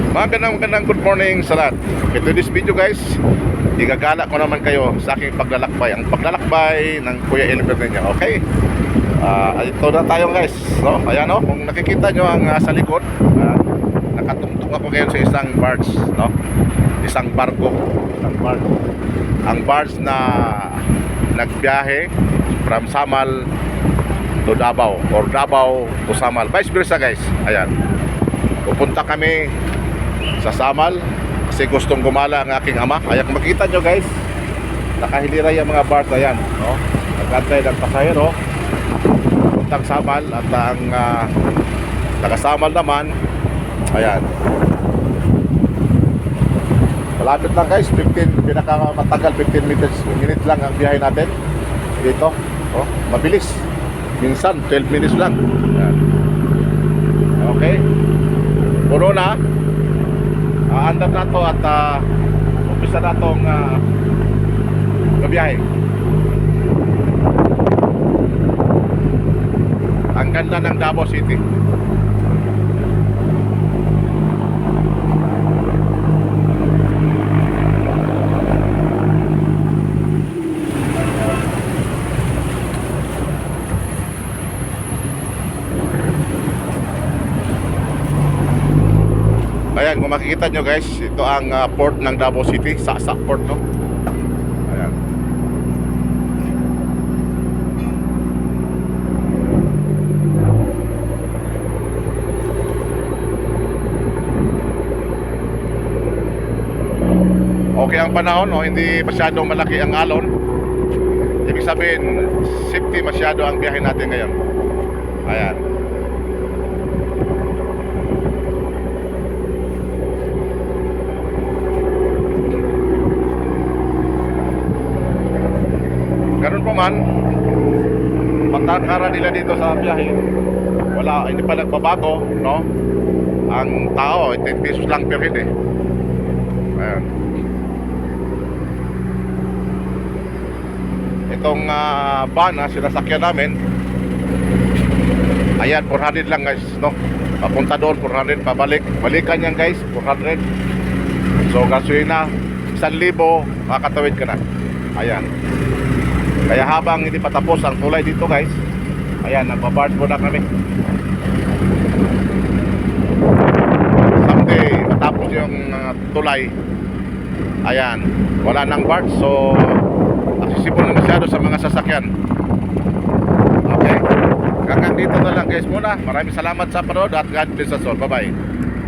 Magandang good morning sa lahat. Okay, to this video guys, igagala ko naman kayo sa aking paglalakbay. Ang paglalakbay ng Kuya Elmer ninyo. Okay? Ito na tayo guys. So, ayan o, kung nakikita nyo ang sa likod, nakatungtong ako ngayon sa isang barge, no? Isang barko. Ang barge na nagbiyahe from Samal to Davao or Davao to Samal. Vice versa guys. Ayan. Pupunta kami sa Samal kasi gustong gumala ang aking ama. Ayan, kung makita nyo guys, nakahilira yung mga bars na yan, no? Nagantay ng pasahero puntang Samal. At ang taga-Samal naman, ayan, malapit lang guys, 15, pinakamatagal 15 minutes lang ang biyahe natin dito. Oh, mabilis, minsan 12 minutes lang. Ayan. Okay, puro na. Andar na to at umpisa na itong gabiyahe. Ang ganda ng Davao City. Ayan, kung makikita nyo guys, ito ang port ng Davao City, Saksak Port, no? Ayan. Okay ang panahon, no? Hindi masyadong malaki ang alon. Ibig sabihin, safety masyado ang biyahe natin ngayon. Ayan. Ganun pa man, patakaran nila dito sa biyahe, wala, hindi pa nagbabago, no? Ang tao, 10 pesos lang per head eh. Ayan. Itong van na sinasakyan namin, ayan, 400 lang guys, no? Papunta doon, 400, pabalik. Balikan yan guys, 400. So, gasolina, 1,000, makakatawid ka na. Ayan. Kaya habang hindi pa tapos ang tulay dito guys, ayan, nagbabarge muna kami. Someday matapos yung tulay, ayan, wala nang barge, so accessible na masyado sa mga sasakyan. Okay, hanggang dito na lang guys muna. Maraming salamat sa panood at God bless us all. Bye bye.